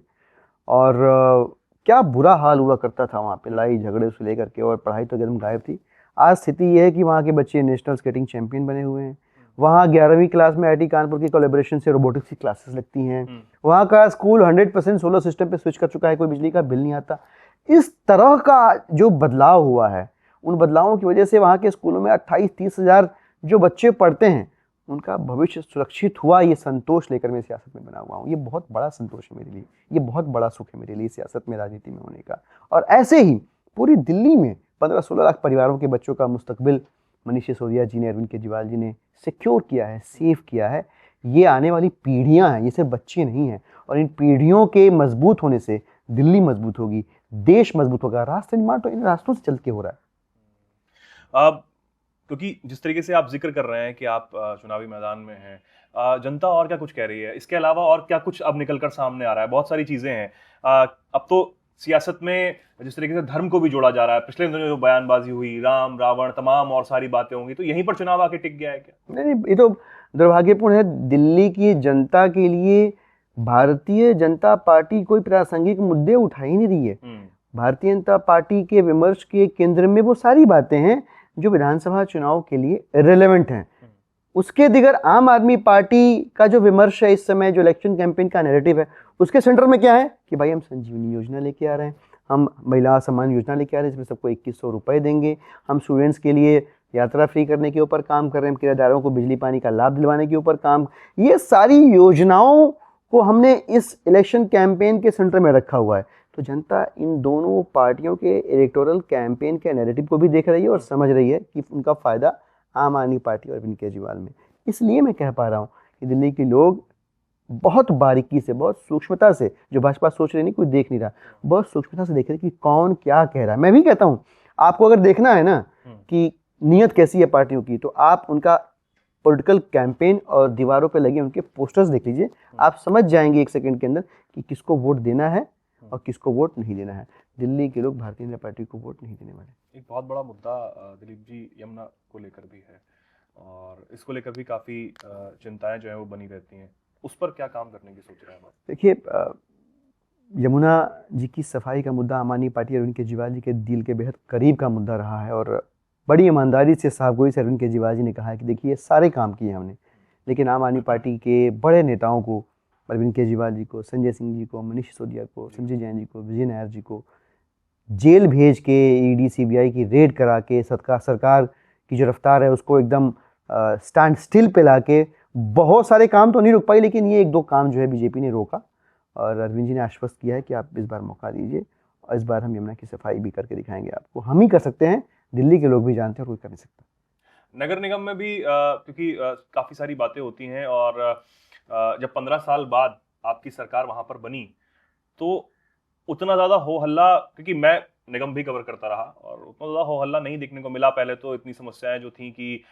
और क्या बुरा हाल हुआ करता था वहाँ पे, लड़ाई झगड़े से लेकर के, और पढ़ाई तो एकदम गायब थी। आज स्थिति ये है कि वहाँ के बच्चे नेशनल स्केटिंग चैंपियन बने हुए हैं। वहाँ 11वीं क्लास में IIT कानपुर की कोलैबोरेशन से रोबोटिक्स की क्लासेस लगती हैं। वहाँ का स्कूल 100% सोलर सिस्टम पे स्विच कर चुका है, कोई बिजली का बिल नहीं आता। इस तरह का जो बदलाव हुआ है, उन बदलावों की वजह से वहाँ के स्कूलों में 28-30 हज़ार जो बच्चे पढ़ते हैं उनका भविष्य सुरक्षित हुआ। ये संतोष लेकर मैं सियासत में बना हुआ हूँ। ये बहुत बड़ा संतोष है मेरे लिए, ये बहुत बड़ा सुख है मेरे लिए सियासत में, राजनीति में होने का। और ऐसे ही पूरी दिल्ली में 15-16 लाख परिवारों के बच्चों का मुस्तकबिल मनीष सिसोदिया जी ने, अरविंद केजरीवाल जी ने सिक्योर किया है, सेव किया है। ये आने वाली पीढ़ियाँ हैं, ये सिर्फ बच्चे नहीं हैं। और इन पीढ़ियों के मजबूत होने से दिल्ली मजबूत होगी, देश मजबूत होगा। राष्ट्र निर्माण तो इन राष्ट्रों से चल के हो रहा है। अब क्योंकि जिस तरीके से आप जिक्र कर रहे हैं कि आप चुनावी मैदान में हैं, जनता और क्या कुछ कह रही है, इसके अलावा और क्या कुछ अब निकलकर सामने आ रहा है? बहुत सारी चीजें हैं। अब तो सियासत में जिस तरीके से धर्म को भी जोड़ा जा रहा है, पिछले दिनों जो बयानबाजी हुई, राम रावण तमाम और सारी बातें होंगी, तो यहीं पर चुनाव आके टिक गया है क्या? नहीं, ये तो दुर्भाग्यपूर्ण है। दिल्ली की जनता के लिए भारतीय जनता पार्टी कोई प्रासंगिक मुद्दे उठा ही नहीं रही है। भारतीय जनता पार्टी के विमर्श के केंद्र में वो सारी बातें हैं जो विधानसभा चुनाव के लिए रिलेवेंट हैं। उसके दिगर आम आदमी पार्टी का जो विमर्श है इस समय, जो इलेक्शन कैंपेन का नैरेटिव है, उसके सेंटर में क्या है कि भाई हम संजीवनी योजना लेके आ रहे हैं, हम महिला सम्मान योजना लेके आ रहे हैं, इसमें सबको 2100 रुपये देंगे, हम स्टूडेंट्स के लिए यात्रा फ्री करने के ऊपर काम कर रहे हैं, किराएदारों को बिजली पानी का लाभ दिलवाने के ऊपर काम। ये सारी योजनाओं को हमने इस इलेक्शन कैंपेन के सेंटर में रखा हुआ है। तो जनता इन दोनों पार्टियों के इलेक्टोरल कैंपेन के नैरेटिव को भी देख रही है और समझ रही है कि उनका फ़ायदा आम आदमी पार्टी और अरविंद केजरीवाल में। इसलिए मैं कह पा रहा हूँ कि दिल्ली के लोग बहुत बारीकी से, बहुत सूक्ष्मता से, जो भाजपा सोच रही नहीं, कोई देख नहीं रहा, बहुत सूक्ष्मता से देख रहे कि कौन क्या कह रहा है। मैं भी कहता हूँ, आपको अगर देखना है ना कि नीयत कैसी है पार्टियों की, तो आप उनका पॉलिटिकल कैंपेन और दीवारों पे लगे उनके पोस्टर्स देख लीजिए, आप समझ जाएंगे 1 सेकंड के अंदर कि किसको वोट देना है और किसको वोट नहीं देना है। दिल्ली के लोग भारतीय जनता पार्टी को वोट नहीं देने वाले। एक बहुत बड़ा मुद्दा दिलीप जी यमुना को लेकर भी है, और इसको लेकर भी काफ़ी चिंताएं जो है वो बनी रहती हैं। उस पर क्या काम करने की सोच रहे हैं? देखिए, यमुना जी की सफाई का मुद्दा आम आदमी पार्टी अरविंद केजरीवाल जी के दिल के बेहद करीब का मुद्दा रहा है, और बड़ी ईमानदारी से, साफगोई से अरविंद केजरीवाल जी ने कहा है कि देखिए सारे काम किए हमने, लेकिन आम आदमी पार्टी के बड़े नेताओं को, अरविंद केजरीवाल जी को, संजय सिंह जी को, मनीष सिसोदिया को, संजय जैन जी को, विजय नायर जी को जेल भेज के, ED CBI की रेड करा के, सरकार की जो रफ्तार है उसको एकदम स्टैंड स्टिल पे ला के, बहुत सारे काम तो नहीं रोक पाई, लेकिन ये 1-2 काम जो है बीजेपी ने रोका। और अरविंद जी ने आश्वस्त किया है कि आप इस बार मौका दीजिए और इस बार हम यमुना की सफाई भी करके दिखाएंगे आपको। हम ही कर सकते हैं, दिल्ली के लोग भी जानते हैं, और कोई कर नहीं सकता। नगर निगम में भी क्योंकि काफ़ी सारी बातें होती हैं, और जब 15 साल बाद आपकी सरकार वहाँ पर बनी तो उतना ज़्यादा हो हल्ला, क्योंकि मैं निगम भी कवर करता रहा, और उतना ज़्यादा हो हल्ला नहीं देखने को मिला। पहले तो इतनी समस्याएं जो थी कि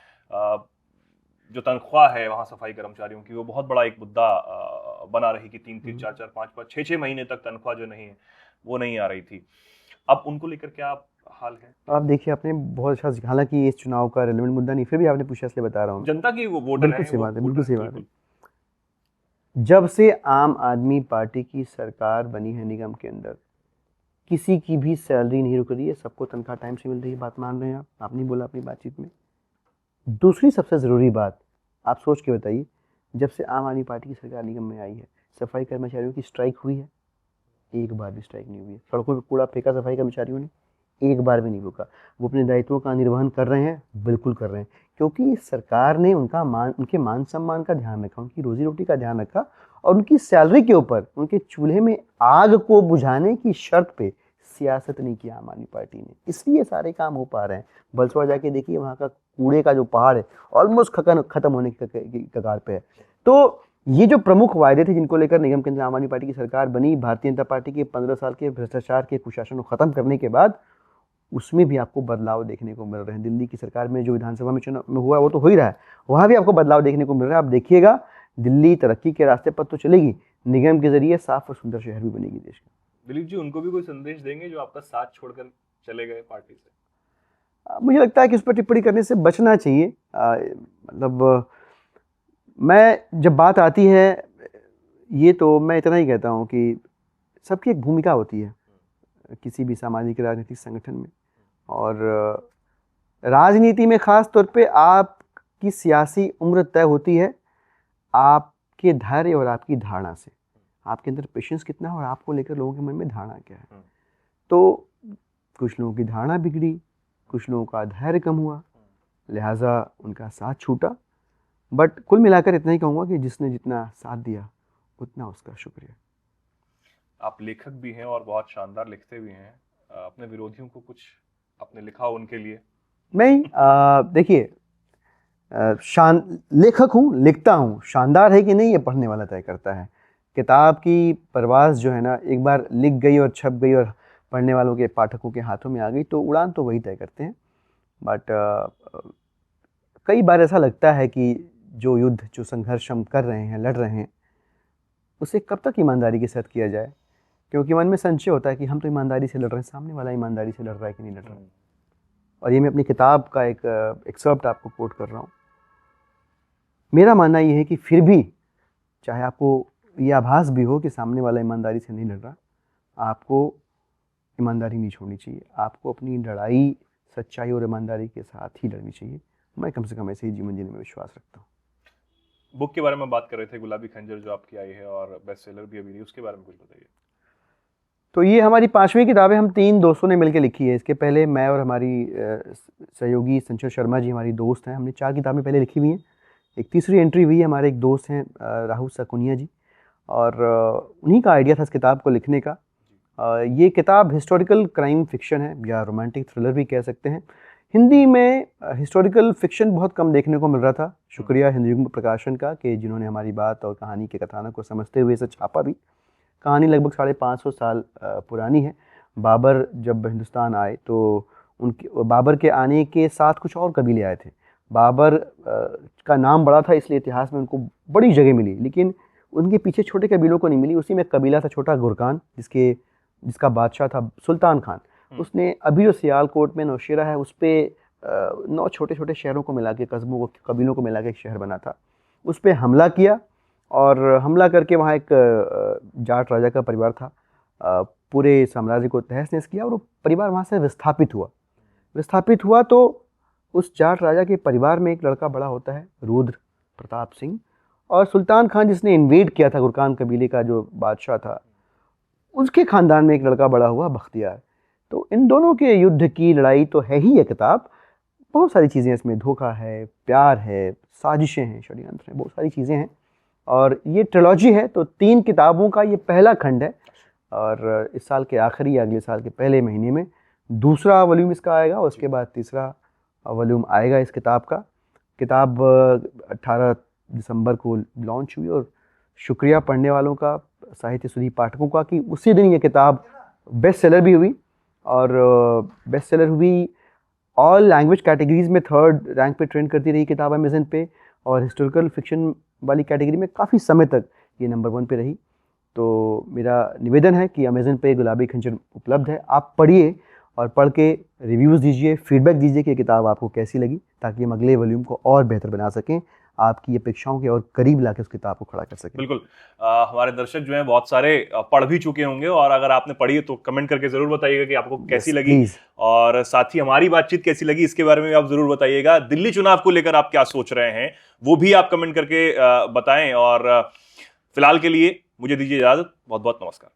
जो तनख्वाह है वहाँ सफाई कर्मचारियों की, वो बहुत बड़ा एक मुद्दा बना रही कि 3-3, 4-4, 5-5, 6-6 महीने तक तनख्वाह जो नहीं है वो नहीं आ रही थी। अब उनको लेकर क्या हाल है? आप देखिए, आपने बहुत अच्छा, हालांकि इस चुनाव का रेलेवेंट मुद्दा नहीं, फिर भी आपने पूछा इसलिए बता रहा हूँ। जनता की वो वोटर है, बिल्कुल सही बात है, बिल्कुल सही बात है। जब से आम आदमी पार्टी की सरकार बनी है निगम के अंदर, किसी की भी सैलरी नहीं रुक रही है, सबको तनख्वाह टाइम से मिल रही है। बात मान रहे हैं आप नहीं बोला अपनी बातचीत में। दूसरी सबसे ज़रूरी बात, आप सोच के बताइए, जब से आम आदमी पार्टी की सरकार निगम में आई है, सफाई कर्मचारियों की स्ट्राइक हुई है? एक बार भी स्ट्राइक नहीं हुई है। सड़कों पर कूड़ा फेंका सफाई कर्मचारियों ने? एक बार भी नहीं रुका। वो अपने दायित्वों का निर्वहन कर रहे हैं, बिल्कुल कर रहे हैं, क्योंकि सरकार ने उनके मान सम्मान का ध्यान रखा, उनकी रोजी रोटी का ध्यान रखा, और उनकी सैलरी के ऊपर, उनके चूल्हे में आग को बुझाने की शर्त पे सियासत नहीं की आम आदमी पार्टी ने। इसलिए सारे काम हो पा रहे हैं। बलसोड़ा जाके देखिए, वहाँ का कूड़े का जो पहाड़ है ऑलमोस्ट खत्म होने की कगार पे है। तो ये जो प्रमुख वायदे थे जिनको लेकर निगम के अंदर आम आदमी पार्टी की सरकार बनी, भारतीय जनता पार्टी के 15 साल के भ्रष्टाचार के कुशासन को खत्म करने के बाद उसमें भी आपको बदलाव देखने को मिल रहे हैं। दिल्ली की सरकार में जो विधानसभा में चुनाव में हुआ वो तो हो ही रहा है, वहाँ भी आपको बदलाव देखने को मिल रहा है। आप देखिएगा दिल्ली तरक्की के रास्ते पर तो चलेगी, निगम के जरिए साफ और सुंदर शहर भी बनेगी देश का। दिलीप जी, उनको भी कोई संदेश देंगे जो आपका साथ छोड़कर चले गए पार्टी से? मुझे लगता है कि इस पर टिप्पणी करने से बचना चाहिए। मतलब मैं जब बात आती है ये तो मैं इतना ही कहता हूँ कि सबकी एक भूमिका होती है किसी भी सामाजिक राजनीतिक संगठन में, और राजनीति में ख़ास तौर पे आपकी सियासी उम्र तय होती है आपके धैर्य और आपकी धारणा से। आपके अंदर पेशेंस कितना है और आपको लेकर लोगों के मन में धारणा क्या है। तो कुछ लोगों की धारणा बिगड़ी, कुछ लोगों का धैर्य कम हुआ, लिहाजा उनका साथ छूटा। बट कुल मिलाकर इतना ही कहूँगा कि जिसने जितना साथ दिया उतना उसका शुक्रिया। आप लेखक भी हैं और बहुत शानदार लिखते भी हैं। अपने विरोधियों को कुछ आपने लिखा उनके लिए? नहीं, देखिए, लेखक हूँ, लिखता हूँ, शानदार है कि नहीं ये पढ़ने वाला तय करता है। किताब की परवाज़ जो है ना, एक बार लिख गई और छप गई और पढ़ने वालों के पाठकों के हाथों में आ गई तो उड़ान तो वही तय करते हैं। बट कई बार ऐसा लगता है कि जो युद्ध, जो संघर्ष हम कर रहे हैं, लड़ रहे हैं, उसे कब तक ईमानदारी के साथ किया जाए, क्योंकि मन में संशय होता है कि हम तो ईमानदारी से लड़ रहे हैं, सामने वाला ईमानदारी से लड़ रहा है कि नहीं लड़ रहा है। और ये मैं अपनी किताब का एक एक्सर्प्ट आपको कोट कर रहा हूँ। मेरा मानना ये है कि फिर भी चाहे आपको ये आभास भी हो कि सामने वाला ईमानदारी से नहीं लड़ रहा, आपको ईमानदारी नहीं छोड़नी चाहिए। आपको अपनी लड़ाई सच्चाई और ईमानदारी के साथ ही लड़नी चाहिए। मैं कम से कम ऐसे ही जीवन जीने में विश्वास रखता हूँ। बुक के बारे में बात कर रहे थे, गुलाबी खंजर जो आपकी आई है और बेस्ट सेलर भी अभी रही, उसके बारे में कुछ बताइए। तो ये हमारी 5वीं किताब है, हम 3 दोस्तों ने मिलकर लिखी है। इसके पहले मैं और हमारी सहयोगी संचल शर्मा जी हमारी दोस्त हैं, हमने 4 किताबें पहले लिखी हुई हैं। एक तीसरी एंट्री हुई है, हमारे एक दोस्त हैं राहुल सकुनिया जी, और उन्हीं का आइडिया था इस किताब को लिखने का। ये किताब हिस्टोरिकल क्राइम फिक्शन है या रोमांटिक थ्रिलर भी कह सकते हैं। हिंदी में हिस्टोरिकल फिक्शन बहुत कम देखने को मिल रहा था। शुक्रिया हिंदी युग प्रकाशन का कि जिन्होंने हमारी बात और कहानी के कथानक को समझते हुए इसे छापा भी। कहानी लगभग 550 साल पुरानी है। बाबर जब हिंदुस्तान आए तो बाबर के आने के साथ कुछ और कबीले आए थे। बाबर का नाम बड़ा था इसलिए इतिहास में उनको बड़ी जगह मिली, लेकिन उनके पीछे छोटे कबीलों को नहीं मिली। उसी में कबीला था छोटा गुरकान, जिसका बादशाह था सुल्तान खान। उसने अभी जो सियालकोट में नौशेरा है उस पर 9 छोटे छोटे शहरों को मिला के, कस्बों को, कबीलों को मिला के एक शहर बना था। उस पर हमला किया और हमला करके वहाँ एक जाट राजा का परिवार था, पूरे साम्राज्य को तहस नहस किया और वो परिवार वहाँ से विस्थापित हुआ। तो उस जाट राजा के परिवार में एक लड़का बड़ा होता है, रुद्र प्रताप सिंह, और सुल्तान खान जिसने इन्वेड किया था गुरकान कबीले का जो बादशाह था, उसके ख़ानदान में एक लड़का बड़ा हुआ बख्तियार। तो इन दोनों के युद्ध की लड़ाई तो है ही ये किताब। बहुत सारी चीज़ें इसमें, धोखा है, प्यार है, साजिशें हैं, षड्यंत्र हैं, बहुत सारी चीज़ें हैं। और ये ट्रिलॉजी है तो 3 किताबों का ये पहला खंड है, और इस साल के आखिरी या अगले साल के पहले महीने में दूसरा वॉल्यूम इसका आएगा, और उसके बाद तीसरा वॉल्यूम आएगा इस किताब का। किताब 18 दिसंबर को लॉन्च हुई, और शुक्रिया पढ़ने वालों का, साहित्य सुधी पाठकों का, कि उसी दिन ये किताब बेस्ट सेलर भी हुई। और बेस्ट सेलर हुई ऑल लैंग्वेज कैटेगरीज में 3rd रैंक पे ट्रेंड करती रही किताब अमेज़न पे, और हिस्टोरिकल फिक्शन वाली कैटेगरी में काफ़ी समय तक ये नंबर 1 पे रही। तो मेरा निवेदन है कि अमेज़न पे गुलाबी खंजर उपलब्ध है, आप पढ़िए और पढ़ के रिव्यूज़ दीजिए, फीडबैक दीजिए कि किताब आपको कैसी लगी, ताकि हम अगले वॉल्यूम को और बेहतर बना सकें, आपकी अपेक्षाओं के और करीब लाके उस किताब को खड़ा कर सकें। बिल्कुल। हमारे दर्शक जो हैं बहुत सारे पढ़ भी चुके होंगे, और अगर आपने पढ़ी है तो कमेंट करके जरूर बताइएगा कि आपको कैसी लगी, और साथ ही हमारी बातचीत कैसी लगी इसके बारे में भी आप जरूर बताइएगा। दिल्ली चुनाव को लेकर आप क्या सोच रहे हैं वो भी आप कमेंट करके बताएं। और फिलहाल के लिए मुझे दीजिए इजाजत। बहुत बहुत नमस्कार।